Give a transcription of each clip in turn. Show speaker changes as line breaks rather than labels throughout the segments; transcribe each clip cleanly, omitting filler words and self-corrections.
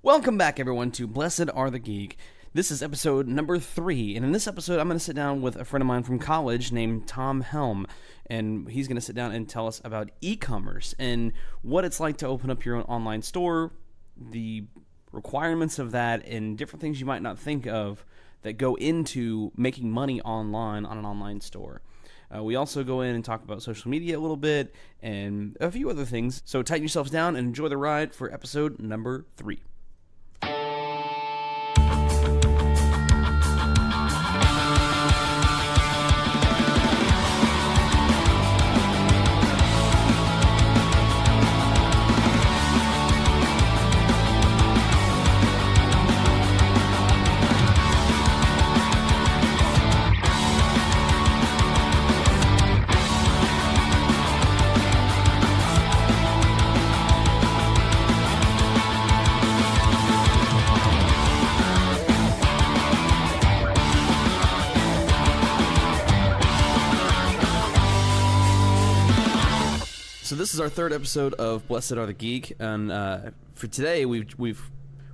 Welcome back, everyone, to Blessed Are the Geek. This is episode number 3, and in this episode, I'm going to sit down with a friend of mine from college named Tom Helm, and he's going to sit down and tell us about e-commerce and what it's like to open up your own online store, the requirements of that, and different things you might not think of that go into making money online on an online store. We also go in and talk about social media a little bit and a few other things. So tighten yourselves down and enjoy the ride for episode number 3. So this is our third episode of Blessed Are the Geek, and for today we've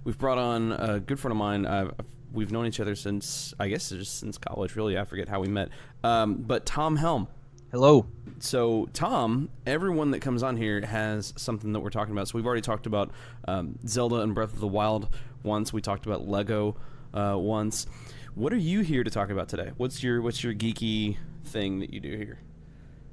brought on a good friend of mine. We've known each other since, I guess, just since college. Really, I forget how we met. But Tom Helm.
Hello.
So Tom, everyone that comes on here has something that we're talking about. So we've already talked about Zelda and Breath of the Wild once. We talked about Lego once. What are you here to talk about today? What's your geeky thing that you do here?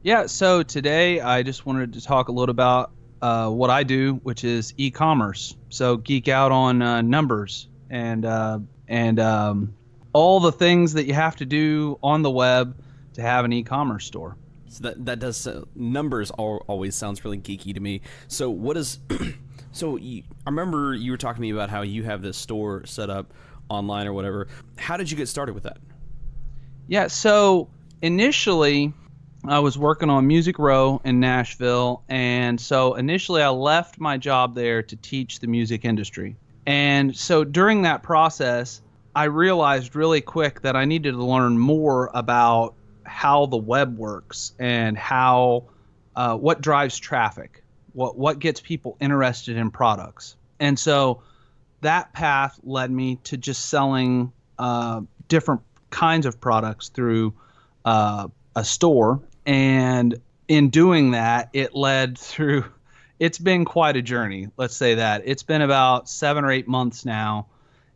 Yeah, so today I just wanted to talk a little about what I do, which is e-commerce. So geek out on numbers and all the things that you have to do on the web to have an e-commerce store.
So that does numbers always sounds really geeky to me. So what is I remember you were talking to me about how you have this store set up online or whatever. How did you get started with that?
Yeah, so initially I was working on Music Row in Nashville, and so initially I left my job there to teach the music industry. And so during that process, I realized really quick that I needed to learn more about how the web works and how what drives traffic, what gets people interested in products. And so that path led me to just selling different kinds of products through a store. And in doing that, it's been quite a journey. Let's say that. It's been about 7 or 8 months now.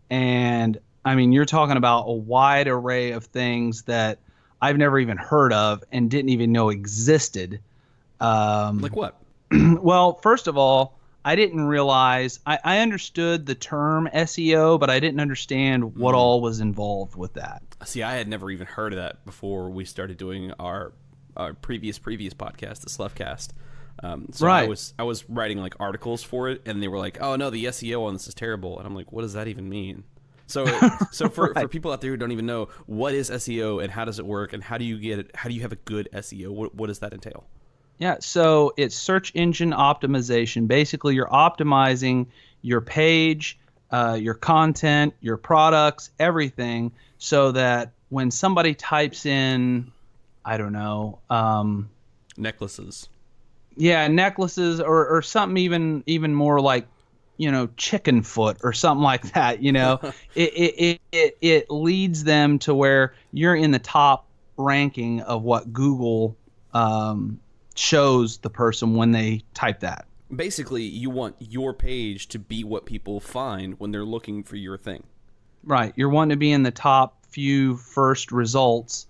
And I mean, you're talking about a wide array of things that I've never even heard of and didn't even know existed.
Like what?
Well, first of all, I didn't realize, I understood the term SEO, but I didn't understand what all was involved with that.
See, I had never even heard of that before we started doing our previous podcast, the Sluffcast. So
right.
I was writing like articles for it, and they were like, "Oh no, the SEO on this is terrible," and I'm like, "What does that even mean?" So for
Right.
for people out there who don't even know, what is SEO and how does it work, and how do you get it? How do you have a good SEO? What does that entail?
Yeah, so it's search engine optimization. Basically, you're optimizing your page, your content, your products, everything, so that when somebody types in, I don't know,
Necklaces.
yeah, necklaces or something even more like, chicken foot or something like that. It leads them to where you're in the top ranking of what Google shows the person when they type that.
Basically, you want your page to be what people find when they're looking for your thing.
Right. You're wanting to be in the top few first results.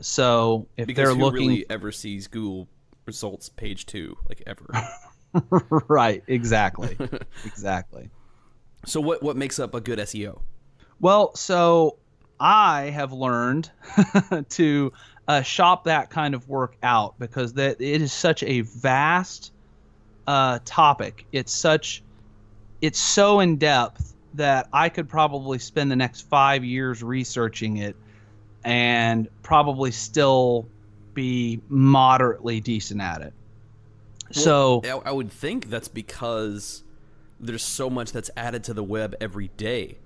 So if
Because
they're
who
looking,
really ever sees Google results page 2, like ever?
right. Exactly. Exactly.
So what makes up a good SEO?
Well, so I have learned to shop that kind of work out because it is such a vast topic. It's so in depth that I could probably spend the next 5 years researching it and probably still be moderately decent at it.
Well,
So
I would think that's because there's so much that's added to the web every day.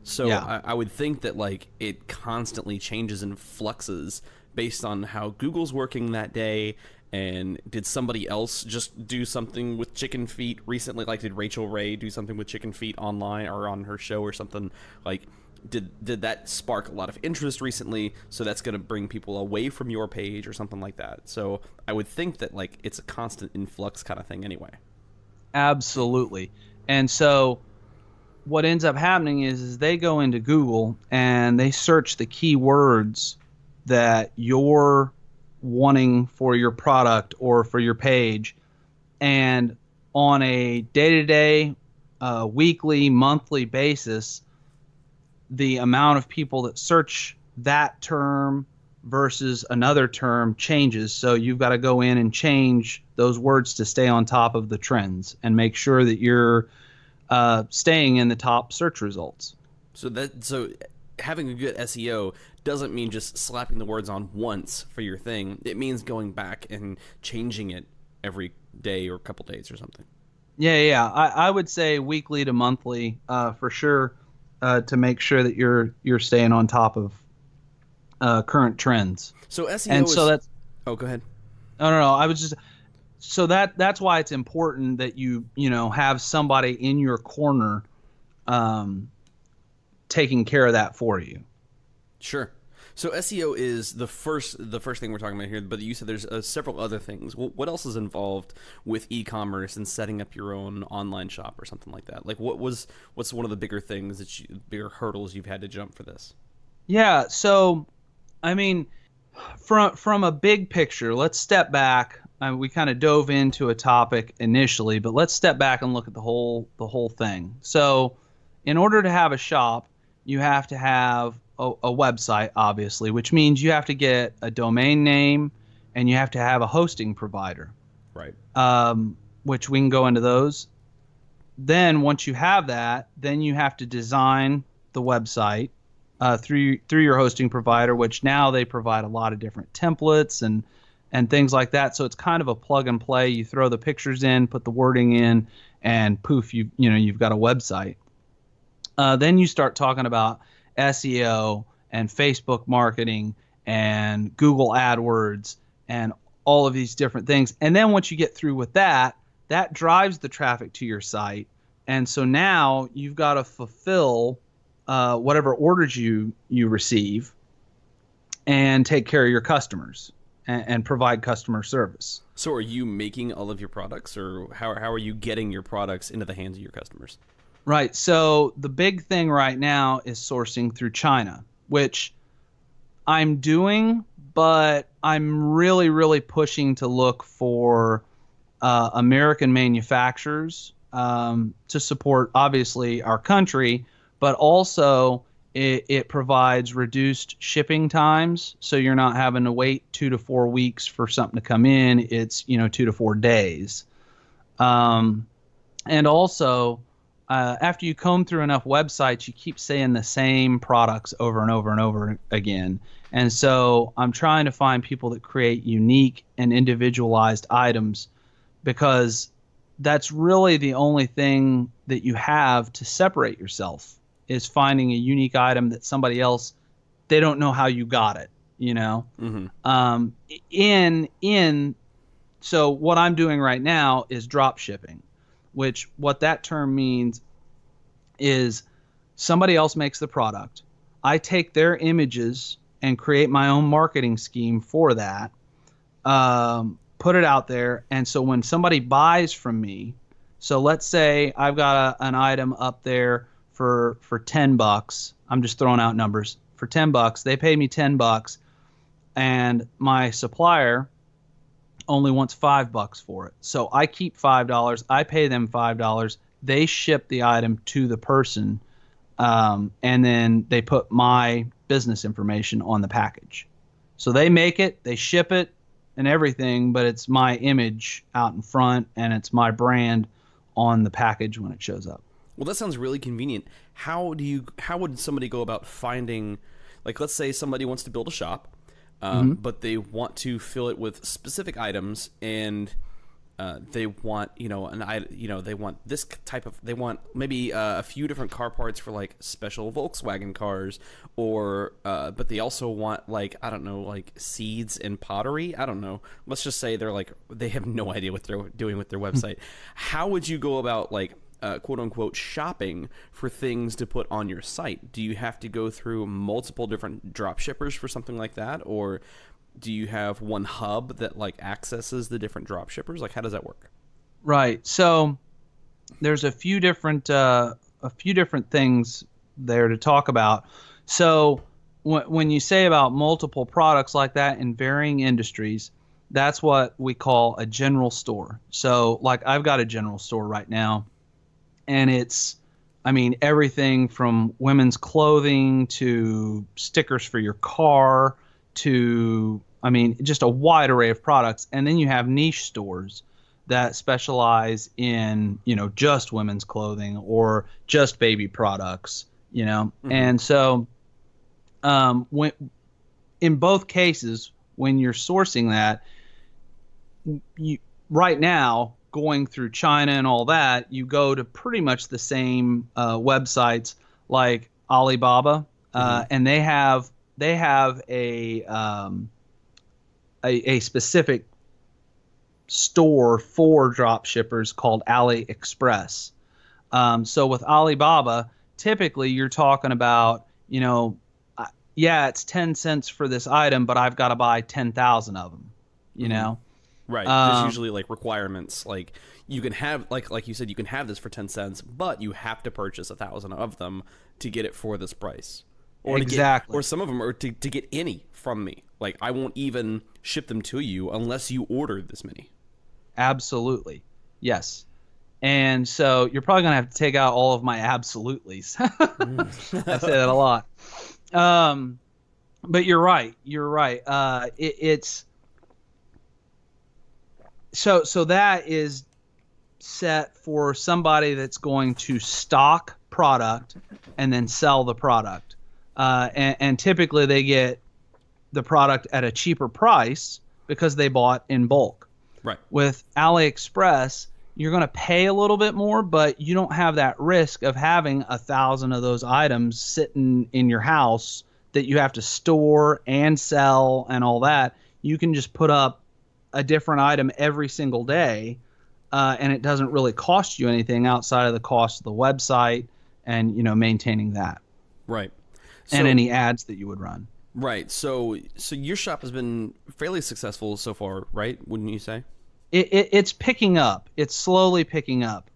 So
Yeah.
I would think that like it constantly changes and fluxes based on how Google's working that day And did somebody else just do something with chicken feet recently? Like, did Rachel Ray do something with chicken feet online or on her show or something? Like, did that spark a lot of interest recently? So that's going to bring people away from your page or something like that. So I would think that, like, it's a constant influx kind of thing anyway.
Absolutely. And so what ends up happening is they go into Google and they search the keywords that you're wanting for your product or for your page, and on a day-to-day, weekly, monthly basis, the amount of people that search that term versus another term changes. So you've got to go in and change those words to stay on top of the trends and make sure that you're staying in the top search results.
So having a good SEO doesn't mean just slapping the words on once for your thing. It means going back and changing it every day or couple days or something.
Yeah. I would say weekly to monthly for sure, to make sure that you're staying on top of current trends.
So SEO
and so that's.
Oh, go ahead.
No. I was just. So that's why it's important that you have somebody in your corner, taking care of that for you.
Sure. So SEO is the first thing we're talking about here, but you said there's several other things. What else is involved with e-commerce and setting up your own online shop or something like that? Like, what's one of the bigger things bigger hurdles you've had to jump for this?
Yeah. So, I mean, from a big picture, let's step back. We kind of dove into a topic initially, but let's step back and look at the whole thing. So, in order to have a shop, you have to have a website, obviously, which means you have to get a domain name and you have to have a hosting provider.
Right.
Which we can go into those. Then once you have that, then you have to design the website through your hosting provider, which now they provide a lot of different templates and things like that. So it's kind of a plug and play. You throw the pictures in, put the wording in, and poof, you've got a website. Then you start talking about SEO and Facebook marketing and Google AdWords and all of these different things. And then once you get through with that drives the traffic to your site. And so now you've got to fulfill whatever orders you receive and take care of your customers and provide customer service.
So are you making all of your products, or how are you getting your products into the hands of your customers?
Right. So the big thing right now is sourcing through China, which I'm doing, but I'm really, really pushing to look for American manufacturers to support, obviously, our country, but also it provides reduced shipping times. So you're not having to wait 2 to 4 weeks for something to come in. It's, 2 to 4 days. And also, after you comb through enough websites, you keep saying the same products over and over and over again. And so I'm trying to find people that create unique and individualized items, because that's really the only thing that you have to separate yourself, is finding a unique item that somebody else, they don't know how you got it, Mm-hmm. So what I'm doing right now is drop shipping, which what that term means is somebody else makes the product. I take their images and create my own marketing scheme for that, put it out there. And so when somebody buys from me, so let's say I've got an item up there for $10. I'm just throwing out numbers. For $10, they pay me $10, and my supplier only wants $5 for it. So I keep $5. I pay them $5. They ship the item to the person, and then they put my business information on the package. So they make it, they ship it, and everything, but it's my image out in front, and it's my brand on the package when it shows up.
Well, that sounds really convenient. How would somebody go about finding, like, let's say somebody wants to build a shop, but they want to fill it with specific items, and they want, they want this type of, they want maybe a few different car parts for like special Volkswagen cars, or but they also want like, I don't know, like seeds and pottery. I don't know. Let's just say they have no idea what they're doing with their website. How would you go about like quote unquote shopping for things to put on your site? Do you have to go through multiple different drop shippers for something like that, or do you have one hub that like accesses the different drop shippers? Like, how does that work?
Right. So there's a few different things there to talk about. So when you say about multiple products like that in varying industries, that's what we call a general store. So like I've got a general store right now, and it's, I mean, everything from women's clothing to stickers for your car to, I mean, just a wide array of products. And then you have niche stores that specialize in, just women's clothing or just baby products, Mm-hmm. And so when, in both cases, when you're sourcing that, right now, going through China and all that, you go to pretty much the same websites like Alibaba,
Mm-hmm.
and they have a specific store for drop shippers called AliExpress. So with Alibaba, typically you're talking about, it's 10 cents for this item, but I've got to buy 10,000 of them,
Mm-hmm. Right. There's usually like requirements, like you can have, like you said, you can have this for 10 cents, but you have to purchase 1,000 of them to get it for this price. Or
exactly.
Or some of them are to get any from me. Like I won't even ship them to you unless you order this many.
Absolutely. Yes. And so you're probably going to have to take out all of my absolutelys. I say that a lot. But you're right. You're right. It's so that is set for somebody that's going to stock product and then sell the product. And typically they get the product at a cheaper price because they bought in bulk.
Right.
With AliExpress, you're going to pay a little bit more, but you don't have that risk of having 1,000 of those items sitting in your house that you have to store and sell and all that. You can just put up a different item every single day, and it doesn't really cost you anything outside of the cost of the website and maintaining that.
Right.
And any ads that you would run.
Right. So your shop has been fairly successful so far, right? Wouldn't you say?
It's picking up. It's slowly picking up.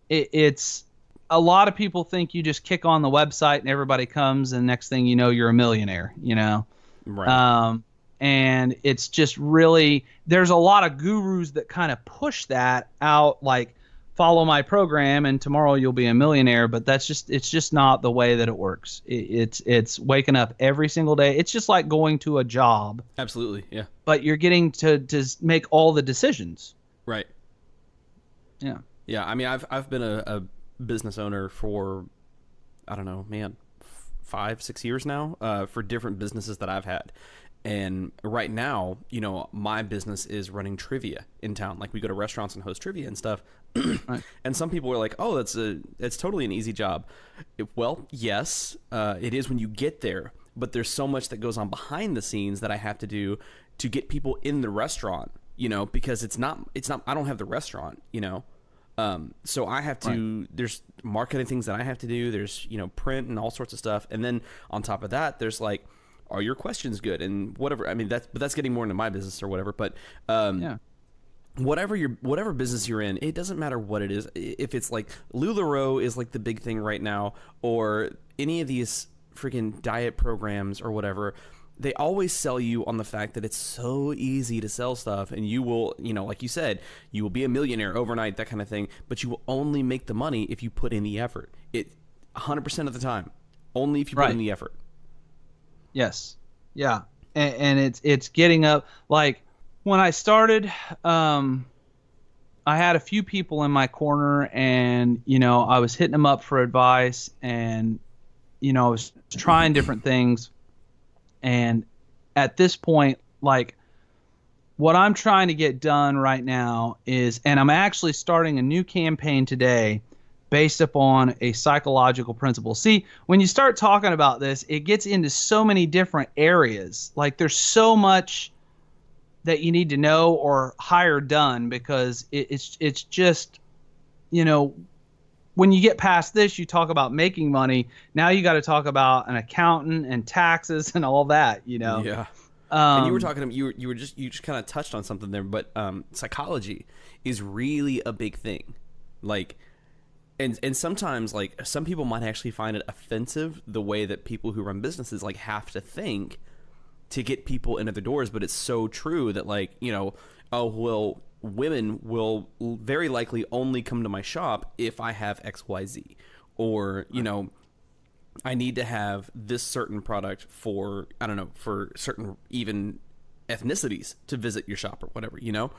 It's a lot of people think you just kick on the website and everybody comes, and next thing you know, you're a millionaire.
Right.
And it's just really, there's a lot of gurus that kind of push that out, like follow my program and tomorrow you'll be a millionaire. But it's just not the way that it works. It's waking up every single day. It's just like going to a job.
Absolutely. Yeah.
But you're getting to make all the decisions.
Right.
Yeah.
Yeah. I mean, I've been a business owner for, I don't know, man, 5-6 years now, for different businesses that I've had. And right now, my business is running trivia in town. Like we go to restaurants and host trivia and stuff. Right. And some people are like, "Oh, it's totally an easy job." Well, yes, it is when you get there. But there's so much that goes on behind the scenes that I have to do to get people in the restaurant. Because it's not. I don't have the restaurant. So I have to. Right. There's marketing things that I have to do. There's print and all sorts of stuff. And then on top of that, there's like, are your questions good and whatever. I mean, that's getting more into my business or whatever. But yeah. Whatever business you're in, it doesn't matter what it is. If it's like LuLaRoe is like the big thing right now, or any of these freaking diet programs or whatever, they always sell you on the fact that it's so easy to sell stuff, and you will, like you said, you will be a millionaire overnight, that kind of thing. But you will only make the money if you put in the effort. 100% of the time, only if you put in the effort.
Yes. Yeah. And it's getting up. Like when I started, I had a few people in my corner, and, I was hitting them up for advice, and, I was trying different things. And at this point, like what I'm trying to get done right now is, and I'm actually starting a new campaign today based upon a psychological principle. See, when you start talking about this, it gets into so many different areas. Like there's so much that you need to know or hire done because it's just, you know, when you get past this, you talk about making money. Now you got to talk about an accountant and taxes and all that, you know.
Yeah. And you were talking, you just kind of touched on something there, but psychology is really a big thing. Like, and sometimes like some people might actually find it offensive the way that people who run businesses like have to think to get people into the doors, but it's so true that like, you know, oh well, women will very likely only come to my shop if I have XYZ, or you know, I need to have this certain product for, I don't know, for certain even ethnicities to visit your shop or whatever, you know?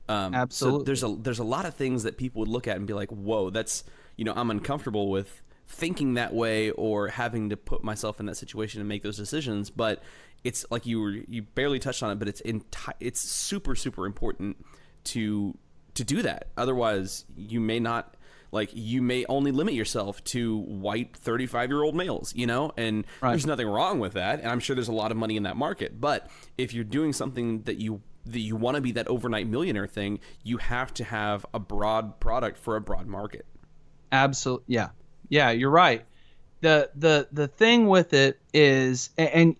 Absolutely.
So there's a lot of things that people would look at and be like, whoa, that's, you know, I'm uncomfortable with thinking that way or having to put myself in that situation and make those decisions. But it's like you barely touched on it, but it's super, super important to do that. Otherwise, you may not, like, you may only limit yourself to white 35-year-old males, you know? And there's nothing wrong with that. And I'm sure there's a lot of money in that market. But if you're doing something that you want to be that overnight millionaire thing, you have to have a broad product for a broad market.
Absolutely. Yeah. Yeah, you're right. The thing with it is, and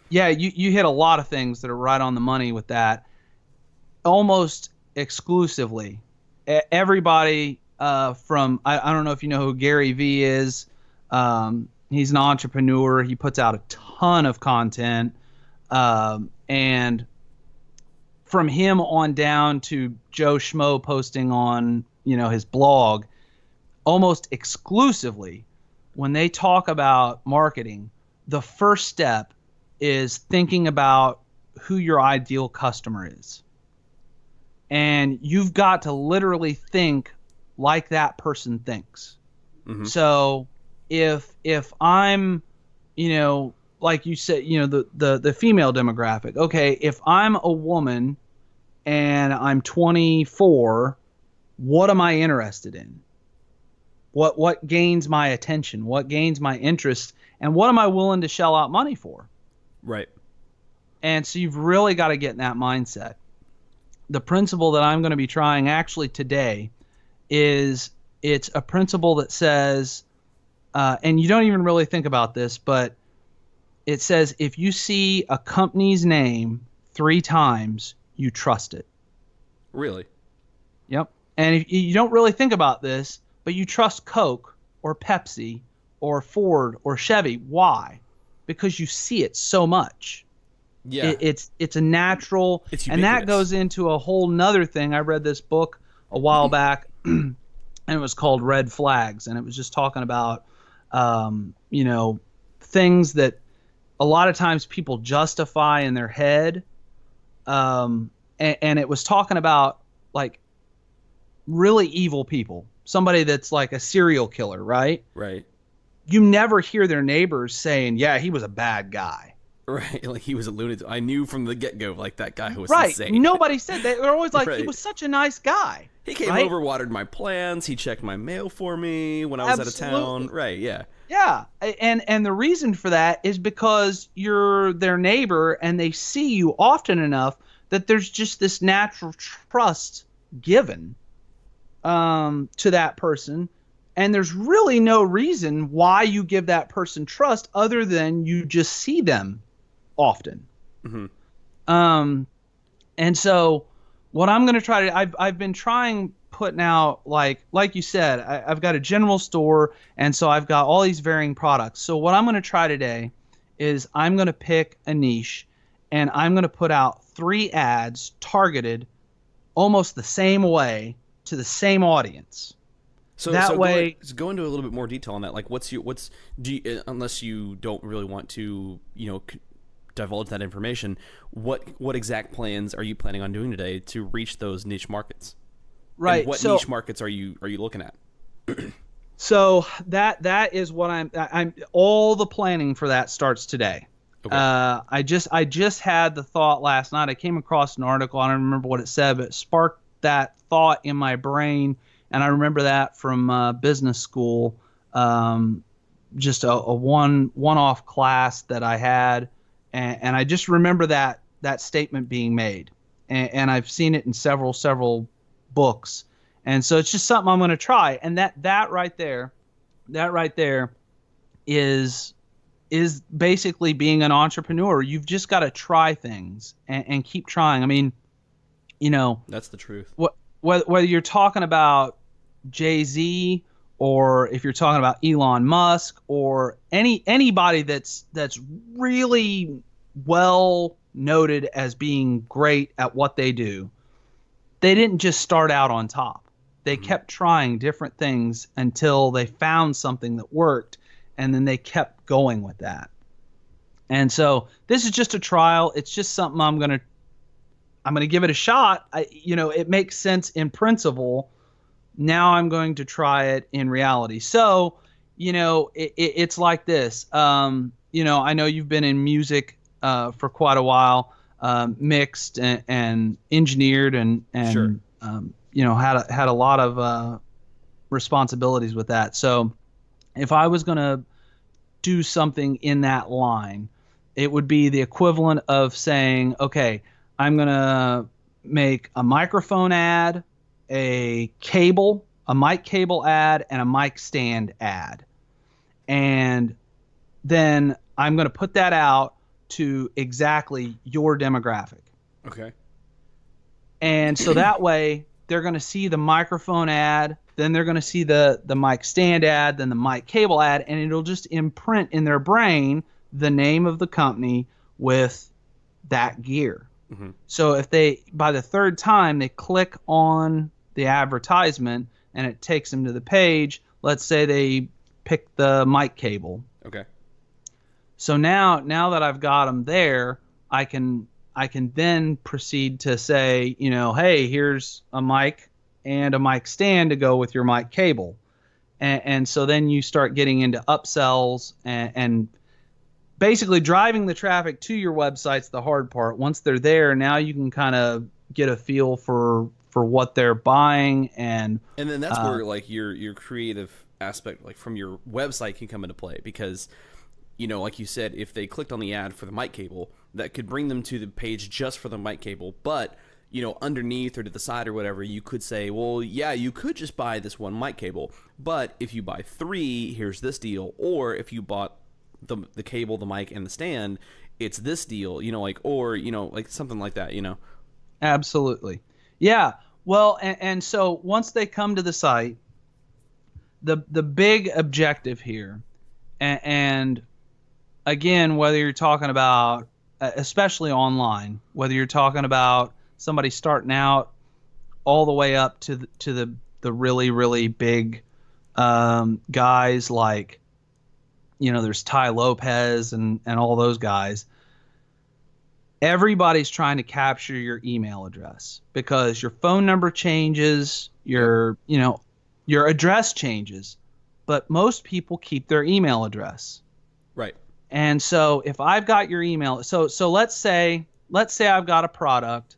yeah, you hit a lot of things that are right on the money with that. Almost exclusively, everybody from I don't know if you know who Gary Vee is. He's an entrepreneur. He puts out a ton of content, and from him on down to Joe Schmo posting on, you know, his blog, almost exclusively when they talk about marketing, the first step is thinking about who your ideal customer is. And you've got to literally think like that person thinks. Mm-hmm. So if I'm, you know, like you said, you know, the female demographic, okay, if I'm a woman and I'm 24, what am I interested in? What gains my attention? What gains my interest? And what am I willing to shell out money for?
Right.
And so you've really got to get in that mindset. The principle that I'm going to be trying actually today is, it's a principle that says, and you don't even really think about this, but it says if you see a company's name 3 times, you trust it.
Really?
Yep. And if you don't really think about this, but you trust Coke or Pepsi or Ford or Chevy. Why? Because you see it so much.
Yeah.
It's a natural, and that goes into a whole nother thing. I read this book a while back, and it was called Red Flags, and it was just talking about, you know, things that a lot of times people justify in their head, and it was talking about like really evil people, somebody that's like a serial killer, right?
Right.
You never hear their neighbors saying, yeah, he was a bad guy.
Right, like he was a lunatic. I knew from the get-go, like that guy was
right.
insane.
Nobody said that. They're always like,
right.
He was such a nice guy.
He came over, watered my plants. He checked my mail for me when I was out of town. Right, yeah.
Yeah, and the reason for that is because you're their neighbor and they see you often enough that there's just this natural trust given to that person. And there's really no reason why you give that person trust other than you just see them often. Mm-hmm. And so what I'm going to try to, I've been trying putting out, like you said, I've got a general store, and so I've got all these varying products. So what I'm going to try today is I'm going to pick a niche, and I'm going to put out 3 ads targeted almost the same way to the same audience.
So go into a little bit more detail on that. Like, unless you don't really want to, you know, divulge that information, what exact plans are you planning on doing today to reach those niche markets?
Right.
And what niche markets are you looking at?
So that is what I'm all the planning for that starts today.
Okay.
I just had the thought last night. I came across an article. I don't remember what it said, but it sparked that thought in my brain, and I remember that from business school. Just a one-off class that I had, and I just remember that statement being made, and I've seen it in several books, and so it's just something I'm going to try. And that right there, is basically being an entrepreneur. You've just got to try things and keep trying. I mean,
That's the truth.
whether you're talking about Jay-Z, or if you're talking about Elon Musk, or anybody that's really well noted as being great at what they do, they didn't just start out on top. They kept trying different things until they found something that worked, and then they kept going with that. And so this is just a trial. It's just something I'm gonna give it a shot. It makes sense in principle. Now I'm going to try it in reality. So, it's like this. I know you've been in music for quite a while, mixed and engineered, and
Sure.
had a lot of responsibilities with that. So if I was going to do something in that line, it would be the equivalent of saying, okay, I'm going to make a microphone ad, a mic cable ad, and a mic stand ad. And then I'm going to put that out to exactly your demographic.
Okay.
And so that way they're going to see the microphone ad, then they're going to see the mic stand ad, then the mic cable ad, and it'll just imprint in their brain the name of the company with that gear.
Mm-hmm.
So if by the third time they click on the advertisement and it takes them to the page, let's say they pick the mic cable.
Okay.
So now that I've got them there, I can then proceed to say, hey, here's a mic and a mic stand to go with your mic cable. And so then you start getting into upsells and basically driving the traffic to your website's the hard part. Once they're there, now you can kind of get a feel for what they're buying. And
then that's where like your creative aspect, like from your website, can come into play, because like you said, if they clicked on the ad for the mic cable, that could bring them to the page just for the mic cable. But, underneath or to the side or whatever, you could say, well, yeah, you could just buy this one mic cable, but if you buy 3, here's this deal. Or if you bought the cable, the mic, and the stand, it's this deal, like something like that,
Absolutely. Yeah. Well, and so once they come to the site, the big objective here, and again, whether you're talking about, especially online, whether you're talking about somebody starting out all the way up to the really, really big guys like, there's Ty Lopez and all those guys. Everybody's trying to capture your email address because your phone number changes, your address changes, but most people keep their email address.
Right.
And so if I've got your email, so let's say I've got a product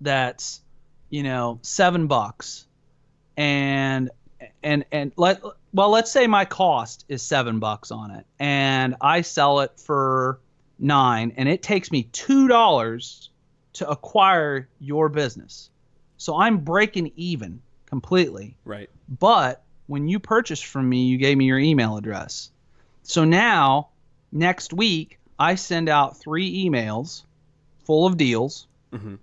that's, $7, and let's say my cost is $7 on it, and I sell it for $9, and it takes me $2 to acquire your business. So I'm breaking even completely.
Right.
But when you purchased from me, you gave me your email address. So now, next week, I send out 3 emails full of deals,
mm-hmm.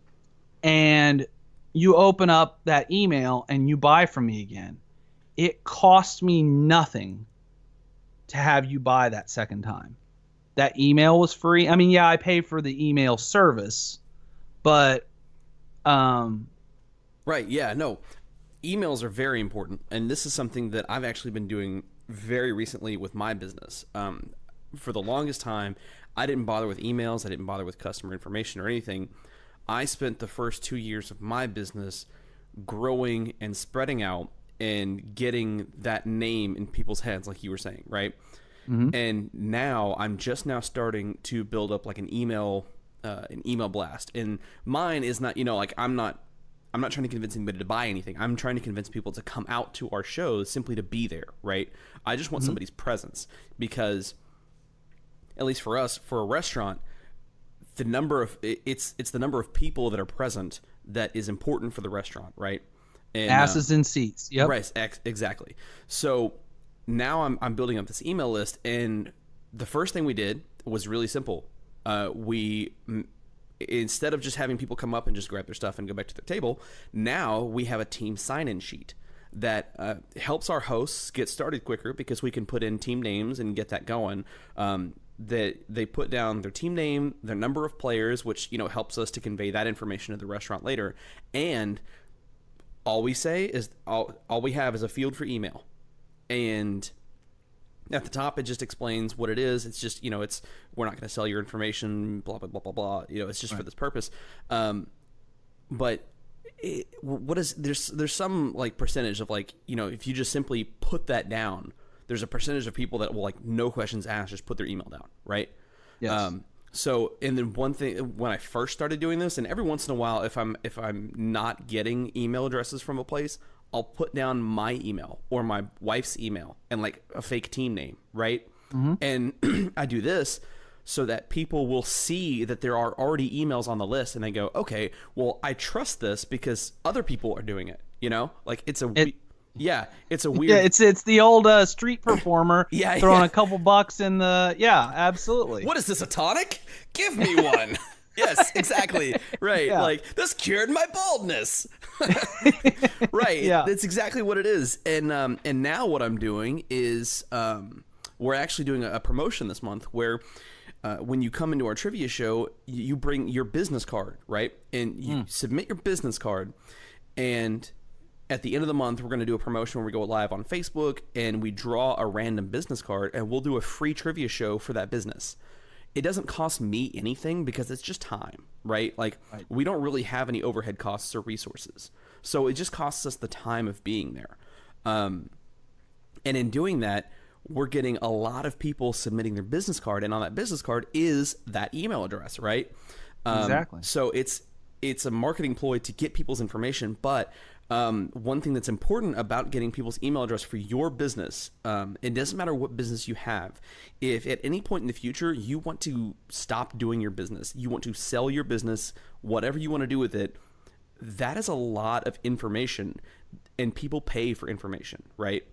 and you open up that email and you buy from me again. It costs me nothing to have you buy that second time. That email was free. I mean, yeah, I pay for the email service, but
right, yeah, no. Emails are very important, and this is something that I've actually been doing very recently with my business. For the longest time, I didn't bother with emails. I didn't bother with customer information or anything. I spent the first 2 years of my business growing and spreading out and getting that name in people's heads, like you were saying, right?
Hmm.
And now I'm just now starting to build up like an email blast. And mine is not, like I'm not trying to convince anybody to buy anything. I'm trying to convince people to come out to our shows simply to be there, right? I just want somebody's presence, because at least for us, for a restaurant, it's the number of people that are present that is important for the restaurant, right? And,
Asses in seats. Yep.
Right, exactly. So now I'm building up this email list, and the first thing we did was really simple. Instead of just having people come up and just grab their stuff and go back to their table, now we have a team sign-in sheet that helps our hosts get started quicker, because we can put in team names and get that going. That they put down their team name, their number of players, which helps us to convey that information to the restaurant later. And all we say is all we have is a field for email, and at the top it just explains what it is. It's just it's we're not going to sell your information, blah blah blah blah blah. It's just for this purpose. But there's some like percentage of like if you just simply put that down, there's a percentage of people that will like no questions asked just put their email down, right?
Yes.
So, and then one thing, when I first started doing this, and every once in a while, if I'm not getting email addresses from a place, I'll put down my email or my wife's email and like a fake team name, right? Mm-hmm. And I do this so that people will see that there are already emails on the list, and they go, okay, well, I trust this because other people are doing it. Like it's a weird.
Yeah, it's the old street performer throwing a couple bucks in the. Yeah, absolutely.
What is this, a tonic? Give me one. Yes, exactly. Right. Yeah. Like, this cured my baldness. Right. Yeah. That's exactly what it is. And now what I'm doing is we're actually doing a promotion this month where when you come into our trivia show, you bring your business card, right? And you submit your business card, and at the end of the month, we're going to do a promotion where we go live on Facebook and we draw a random business card, and we'll do a free trivia show for that business. It doesn't cost me anything because it's just time, right? Like, we don't really have any overhead costs or resources. So it just costs us the time of being there. And in doing that, we're getting a lot of people submitting their business card, and on that business card is that email address, right?
Exactly.
So it's a marketing ploy to get people's information, but one thing that's important about getting people's email address for your business, it doesn't matter what business you have. If at any point in the future you want to stop doing your business, you want to sell your business, whatever you want to do with it, that is a lot of information, and people pay for information, right?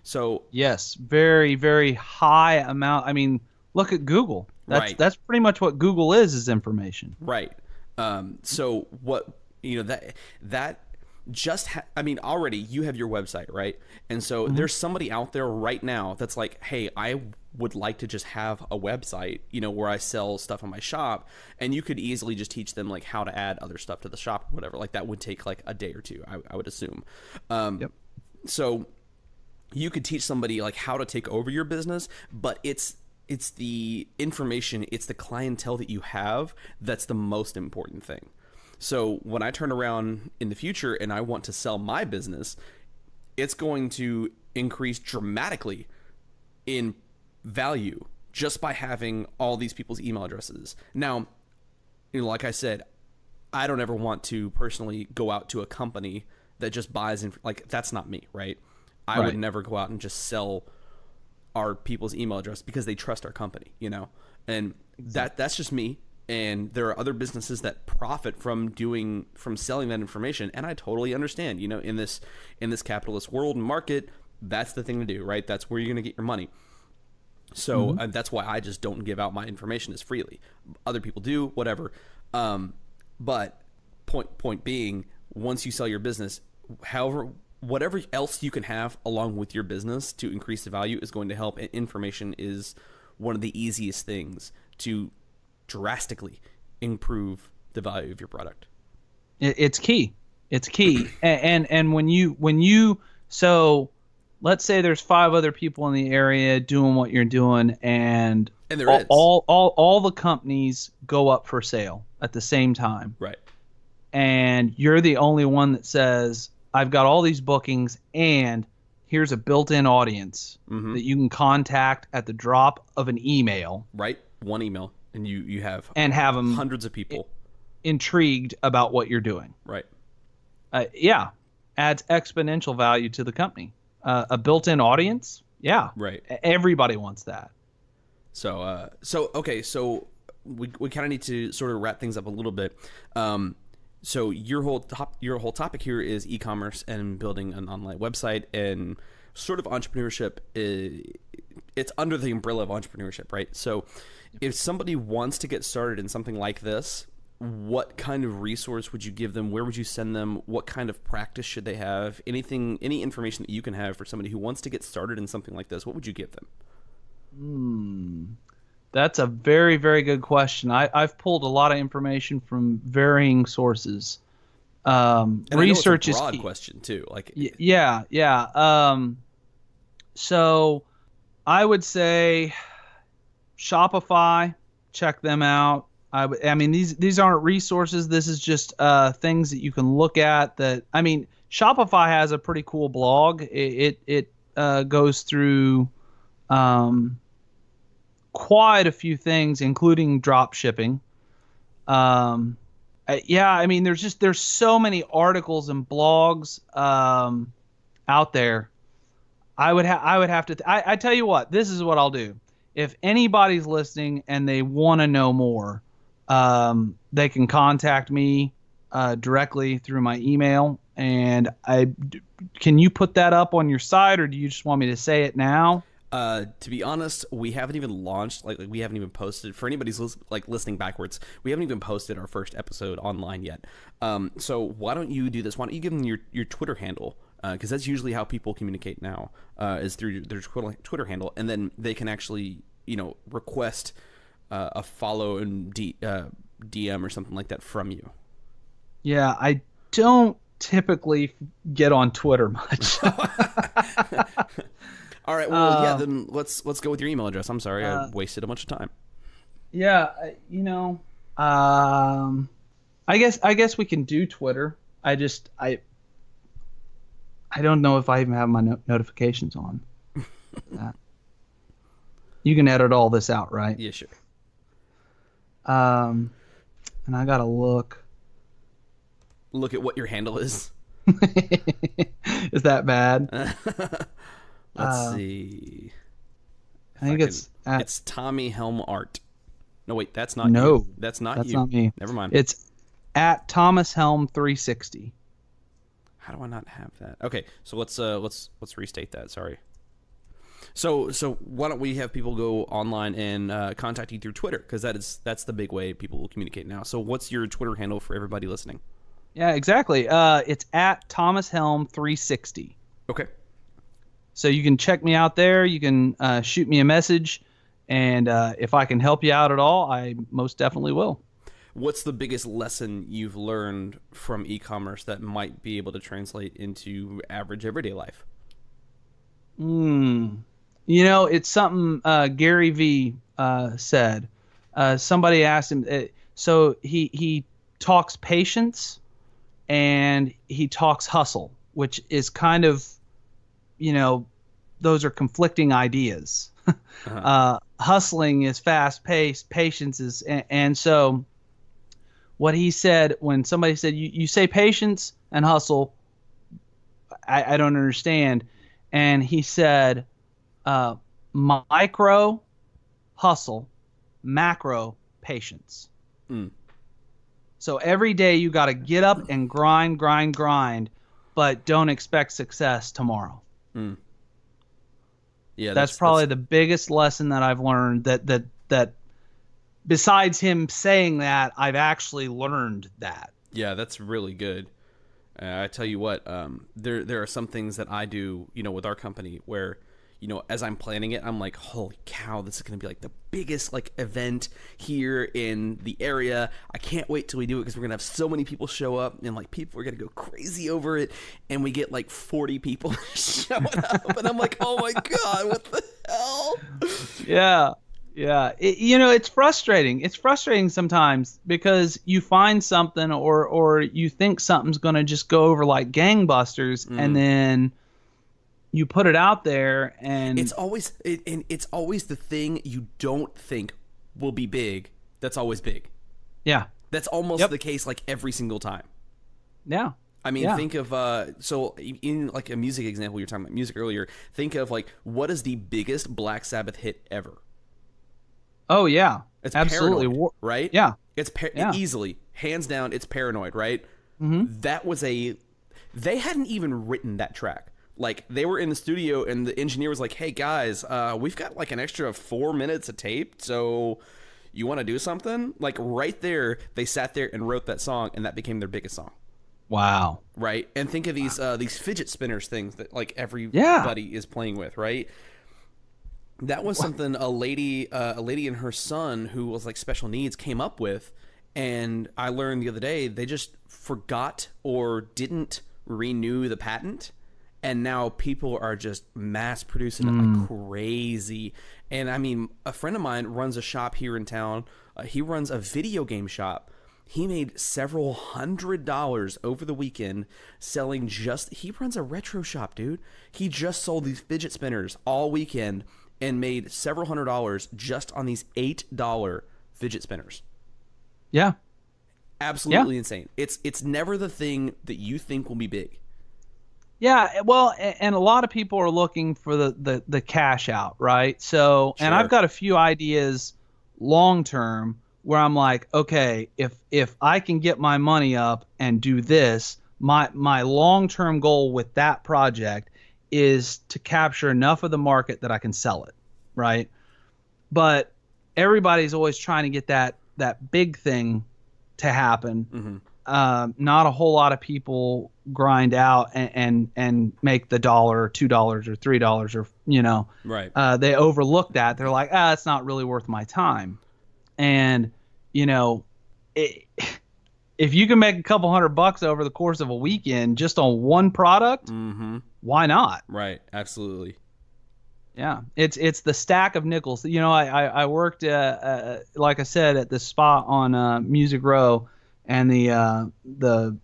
So
yes, very, very high amount. I mean, look at Google. That's pretty much what Google is information.
Right. So what that just already you have your website, right? And so there's somebody out there right now that's like, hey, I would like to just have a website, where I sell stuff in my shop, and you could easily just teach them like how to add other stuff to the shop or whatever. Like, that would take like a day or two, I would assume. So you could teach somebody like how to take over your business, but it's the information, it's the clientele that you have that's the most important thing. So when I turn around in the future and I want to sell my business, it's going to increase dramatically in value just by having all these people's email addresses. Now, like I said, I don't ever want to personally go out to a company that just buys, like, that's not me, right? I would never go out and just sell our people's email address because they trust our company, and that's just me. And there are other businesses that profit from selling that information, and I totally understand. In this capitalist world and market, that's the thing to do, right? That's where you're going to get your money. So that's why I just don't give out my information as freely. Other people do, whatever. But point being, once you sell your business, whatever else you can have along with your business to increase the value is going to help. And information is one of the easiest things to drastically improve the value of your product.
It's key. And when you so let's say there's 5 other people in the area doing what you're doing, and all the companies go up for sale at the same time.
Right.
And you're the only one that says, I've got all these bookings, and here's a built-in audience that you can contact at the drop of an email.
Right. One email, and you have
them
hundreds of people
intrigued about what you're doing.
Right.
Yeah. Adds exponential value to the company. A built-in audience. Yeah.
Right.
Everybody wants that.
So we kind of need to sort of wrap things up a little bit. So your whole topic here is e-commerce and building an online website and sort of entrepreneurship. It's under the umbrella of entrepreneurship, right? So if somebody wants to get started in something like this, what kind of resource would you give them? Where would you send them? What kind of practice should they have? Any information that you can have for somebody who wants to get started in something like this, what would you give them?
That's a very, very good question. I've pulled a lot of information from varying sources.
And
research
I know it's a broad
is key.
question too. Like,
yeah. So I would say Shopify. Check them out. I mean, these aren't resources. This is just things that you can look at. Shopify has a pretty cool blog. It goes through quite a few things, including drop shipping. There's so many articles and blogs out there. I tell you what, this is what I'll do. If anybody's listening and they want to know more, they can contact me directly through my email. And can you put that up on your site, or do you just want me to say it now?
To be honest, we haven't even launched, we haven't even posted, for anybody's listening backwards, we haven't even posted our first episode online yet. So why don't you do this? Why don't you give them your Twitter handle? Because that's usually how people communicate now, is through their Twitter handle, and then they can actually, request a follow and DM or something like that from you. Yeah,
I don't typically get on Twitter much.
All right, well, then let's go with your email address. I'm sorry, I wasted a bunch of time.
Yeah, I guess we can do Twitter. I don't know if I even have my notifications on. You can edit all this out, right?
Yeah, sure.
And I gotta look.
Look at what your handle is.
Is that bad?
Let's see.
I think
it's Tommy Helm Art. No, wait, that's not you. That's not
me.
Never mind.
It's at Thomas Helm 360.
How do I not have that? Okay, so let's restate that. Sorry. So why don't we have people go online and contact you through Twitter, because that's the big way people will communicate now. So what's your Twitter handle for everybody listening?
Yeah, exactly. It's at Thomas Helm 360.
Okay.
So you can check me out there. You can shoot me a message, and if I can help you out at all, I most definitely will.
What's the biggest lesson you've learned from e-commerce that might be able to translate into average everyday life?
It's something Gary Vee said. Somebody asked him. So he talks patience and he talks hustle, which is kind of, those are conflicting ideas. Hustling is fast paced, patience is, and so what he said when somebody said, you say patience and hustle, I don't understand. And he said, micro hustle, macro patience. So every day you got to get up and grind, but don't expect success tomorrow. Yeah, that's probably the biggest lesson that I've learned, that besides him saying that, I've actually learned that.
Yeah, that's really good. I tell you what, there are some things that I do, with our company where, as I'm planning it, I'm like, holy cow, this is going to be like the biggest event here in the area. I can't wait till we do it, because we're going to have so many people show up, and people are going to go crazy over it. And we get 40 people showing up, and I'm like, oh my God, what the hell?
Yeah. It's frustrating. It's frustrating sometimes, because you find something or you think something's going to just go over like gangbusters, and then you put it out there, and
it's always the thing you don't think will be big that's always big.
yeah,
That's almost
Yep.
the case like every single time.
yeah,
I mean,
yeah.
think of so in like a music example, you were talking about music earlier. Think of like what is the biggest Black Sabbath hit ever?
Oh yeah,
It's
absolutely.
Paranoid, right?
Yeah,
It's
yeah.
easily, hands down, it's Paranoid, right?
Mm-hmm.
That was they hadn't even written that track. Like they were in the studio and the engineer was like, "Hey guys, we've got like an extra 4 minutes of tape, so you want to do something?" Like right there, they sat there and wrote that song, and that became their biggest song.
Wow.
Right, and think of these fidget spinners things that like
Yeah.
everybody is playing with, right? That was something a lady and her son who was like special needs came up with, and I learned the other day they just forgot or didn't renew the patent, and now people are just mass producing it like crazy. And I mean, a friend of mine runs a shop here in town. He runs a video game shop. He made several $100s over the weekend selling he runs a retro shop, dude. He just sold these fidget spinners all weekend and made several $100s just on these $8 fidget spinners.
Yeah.
Absolutely insane. It's never the thing that you think will be big.
Yeah, well, and a lot of people are looking for the cash out, right? So, and
Sure.
I've got a few ideas long term where I'm like, okay, if I can get my money up and do this, my long term goal with that project is to capture enough of the market that I can sell it, right? But everybody's always trying to get that big thing to happen.
Mm-hmm.
Not a whole lot of people grind out and make the $1 or $2 or $3 or
Right.
they overlook that. They're like, it's not really worth my time. And it, if you can make a couple $100 over the course of a weekend just on one product,
Mm-hmm.
why not?
Right. Absolutely.
Yeah, it's the stack of nickels. I worked like I said at the spot on Music Row, and the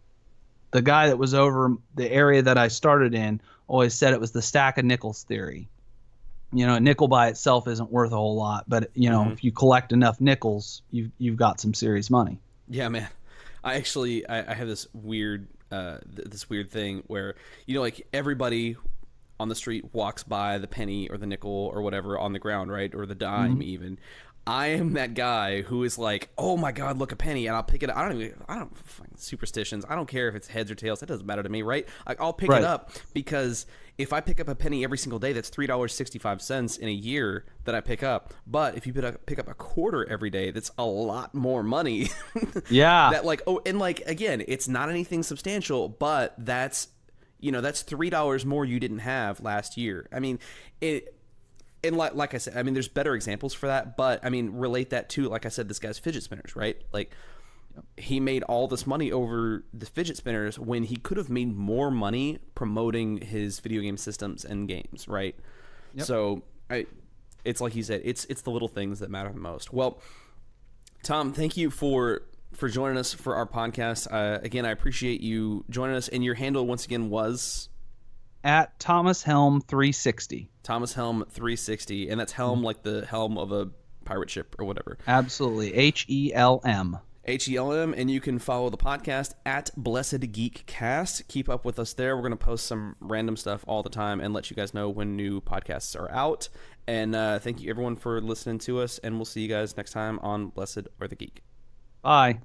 guy that was over the area that I started in always said it was the stack of nickels theory. A nickel by itself isn't worth a whole lot, but if you collect enough nickels, you've got some serious money.
Yeah, man. I have this weird thing where like everybody on the street walks by the penny or the nickel or whatever on the ground, right? Or the dime even. I am that guy who is like, oh my God, look, a penny, and I'll pick it up. I don't fucking superstitions. I don't care if it's heads or tails. That doesn't matter to me, right? Like, I'll pick it up because if I pick up a penny every single day, that's $3.65 in a year that I pick up. But if you pick up a quarter every day, that's a lot more money.
Yeah.
That and again, it's not anything substantial, but that's $3 more you didn't have last year. I mean, and like I said, I mean, there's better examples for that, but I mean, relate that to, like I said, this guy's fidget spinners, right? Like, he made all this money over the fidget spinners when he could have made more money promoting his video game systems and games, right?
Yep.
So it's like you said, it's the little things that matter the most. Well, Tom, thank you for joining us for our podcast. Again, I appreciate you joining us, and your handle once again was
at Thomas Helm 360.
Thomas Helm 360, and that's helm like the helm of a pirate ship or whatever.
Absolutely. HELM.
HELM, and you can follow the podcast at Blessed Geek Cast. Keep up with us there. We're going to post some random stuff all the time and let you guys know when new podcasts are out. And thank you everyone for listening to us, and we'll see you guys next time on Blessed or the Geek.
Bye.